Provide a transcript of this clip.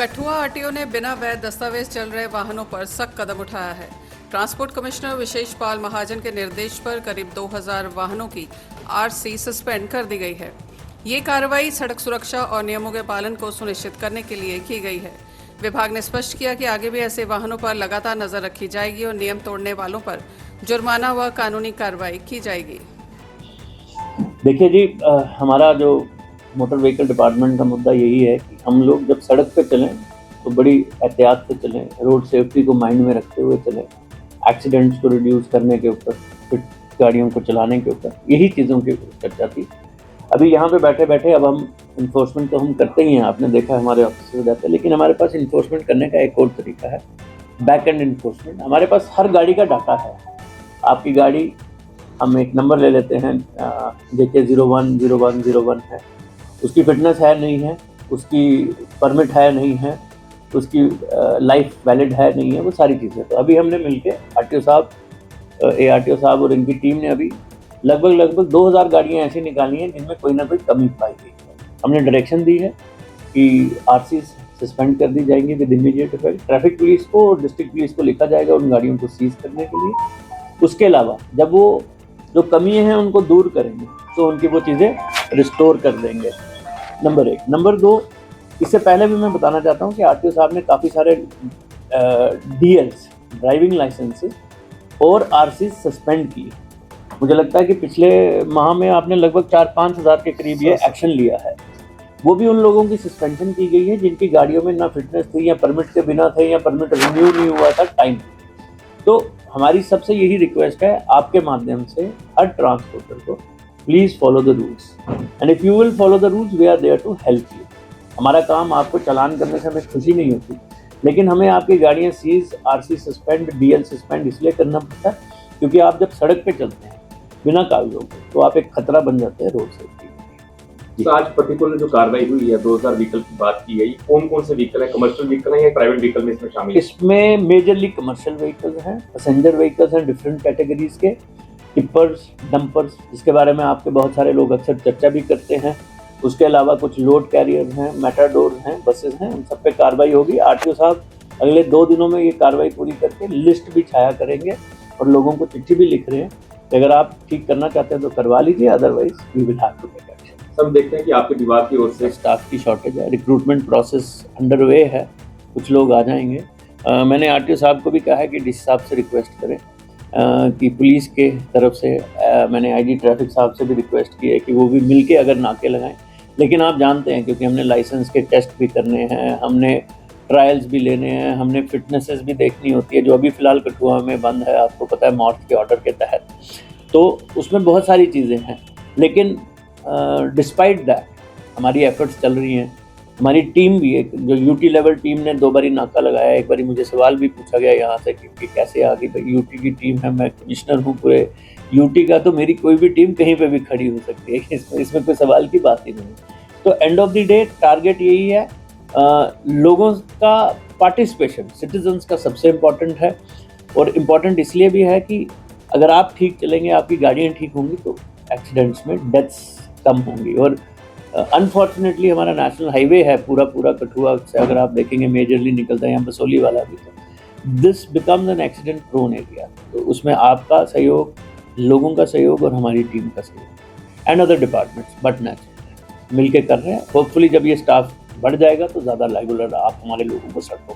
Kathua RTO ने बिना वैध दस्तावेज चल रहे वाहनों पर सख्त कदम उठाया है। ट्रांसपोर्ट कमिश्नर विशेष पाल महाजन के निर्देश पर करीब 2000 वाहनों की आरसी सस्पेंड कर दी गई है। ये कार्रवाई सड़क सुरक्षा और नियमों के पालन को सुनिश्चित करने के लिए की गई है। विभाग ने स्पष्ट किया कि आगे भी ऐसे वाहनों पर लगातार नजर रखी जाएगी और नियम तोड़ने वालों पर जुर्माना व कानूनी कार्रवाई की जाएगी। देखिए जी, हमारा जो मोटर व्हीकल डिपार्टमेंट का मुद्दा यही है कि हम लोग जब सड़क पे चलें तो बड़ी एहतियात से चलें, रोड सेफ्टी को माइंड में रखते हुए चलें, एक्सीडेंट्स को रिड्यूस करने के ऊपर, फिर गाड़ियों को चलाने के ऊपर, यही चीज़ों की चर्चा थी। अभी यहाँ पे बैठे बैठे अब हम इन्फोर्समेंट तो हम करते ही हैं, आपने देखा हमारे ऑफिस में जाते हैं, लेकिन हमारे पास इन्फोर्समेंट करने का एक और तरीका है, बैक एंड इन्फोर्समेंट। हमारे पास हर गाड़ी का डाटा है। आपकी गाड़ी, हम एक नंबर ले लेते हैं, JK 010101 है, उसकी फिटनेस है नहीं है, उसकी परमिट है नहीं है, उसकी लाइफ वैलिड है नहीं है, वो सारी चीज़ें। तो अभी हमने मिलके आरटीओ साहब, ARTO साहब और इनकी टीम ने अभी लगभग 2000 गाड़ियाँ ऐसी निकाली हैं जिनमें कोई ना कोई कमी पाई गई है। हमने डायरेक्शन दी है कि RC सस्पेंड कर दी जाएंगी with immediate effect. Traffic police को और डिस्ट्रिक्ट पुलिस को लिखा जाएगा उन गाड़ियों को सीज करने के लिए। उसके अलावा जब वो जो कमी हैं उनको दूर करेंगे तो उनकी वो चीज़ें रिस्टोर कर देंगे, नंबर 1। नंबर 2, इससे पहले भी मैं बताना चाहता हूँ कि आरटीओ साहब ने काफ़ी सारे DLs, ड्राइविंग लाइसेंसेस और RC सस्पेंड किए। मुझे लगता है कि पिछले माह में आपने लगभग 4-5 हज़ार के करीब ये एक्शन लिया है। वो भी उन लोगों की सस्पेंशन की गई है जिनकी गाड़ियों में ना फिटनेस थी, या परमिट के बिना थे, या परमिट रिन्यू नहीं हुआ था टाइम। तो हमारी सबसे यही रिक्वेस्ट है आपके माध्यम से हर ट्रांसपोर्टर को, please follow the rules, and if you will follow the rules we are there to help you. हमारा काम आपको चालान करने से हमें खुशी नहीं होती, लेकिन हमें आपकी गाड़ियाँ seize, RC suspend, DL suspend इसलिए करना पड़ता है क्योंकि आप जब सड़क पे चलते हैं बिना कागजों के तो आप एक खतरा बन जाते हैं रोड सेफ्टी। तो आज पर्टिकुलर जो कार्रवाई हुई है, 2000 व्हीकल की बात की गई, कौन कौन से व्हीकल है, कमर्शियल व्हीकल है या प्राइवेट व्हीकल में इसमें शामिल है? इसमें मेजरली कमर्शियल व्हीकल्स हैं, पैसेंजर व्हीकल्स हैं डिफरेंट कैटेगरीज के, टिपर्स, डंपर्स, जिसके बारे में आपके बहुत सारे लोग अक्सर चर्चा भी करते हैं। उसके अलावा कुछ लोड कैरियर्स हैं, मेटाडोर हैं, बसेस हैं, उन सब पे कार्रवाई होगी। आरटीओ साहब अगले 2 दिनों में ये कार्रवाई पूरी करके लिस्ट भी छाया करेंगे और लोगों को चिट्ठी भी लिख रहे हैं कि अगर आप ठीक करना चाहते हैं तो करवा लीजिए, otherwise we will have to take action. सब देखते हैं कि आपके विभाग की ओर से स्टाफ की शॉर्टेज है, रिक्रूटमेंट प्रोसेस अंडरवे है, कुछ लोग आ जाएंगे। मैंने आरटीओ साहब को भी कहा है कि डीसी साहब से रिक्वेस्ट करें कि पुलिस के तरफ से, मैंने IG ट्रैफिक साहब से भी रिक्वेस्ट की है कि वो भी मिलके अगर नाके लगाएं। लेकिन आप जानते हैं क्योंकि हमने लाइसेंस के टेस्ट भी करने हैं, हमने ट्रायल्स भी लेने हैं, हमने फिटनेसेस भी देखनी होती है, जो अभी फ़िलहाल कठुआ में बंद है, आपको पता है, मार्च के ऑर्डर के तहत। तो उसमें बहुत सारी चीज़ें हैं, लेकिन डिस्पाइट दैट हमारी एफर्ट्स चल रही हैं। हमारी टीम भी, एक जो UT लेवल टीम ने 2 बारी नाका लगाया। एक बारी मुझे सवाल भी पूछा गया यहाँ से कि कैसे आ गई, भाई UT की टीम है, मैं कमिश्नर हूँ पूरे UT का, तो मेरी कोई भी टीम कहीं पे भी खड़ी हो सकती है, इसमें कोई सवाल की बात ही नहीं। तो end of the day target यही है, लोगों का पार्टिसिपेशन, सिटीजन्स का सबसे इम्पॉर्टेंट है। और इम्पॉर्टेंट इसलिए भी है कि अगर आप ठीक चलेंगे, आपकी गाड़ियाँ ठीक होंगी तो एक्सीडेंट्स में डेथ्स कम होंगी। और अनफॉर्चुनेटली हमारा नेशनल हाईवे है पूरा कठुआ से, अगर आप देखेंगे मेजरली निकलता है यहाँ बसोली वाला भी, तो this becomes an accident prone area. तो उसमें आपका सहयोग, लोगों का सहयोग और हमारी टीम का सहयोग and other departments but natural मिल के कर रहे हैं। होपफुली जब ये स्टाफ बढ़ जाएगा तो ज़्यादा रेगुलर आप हमारे लोगों को सड़कों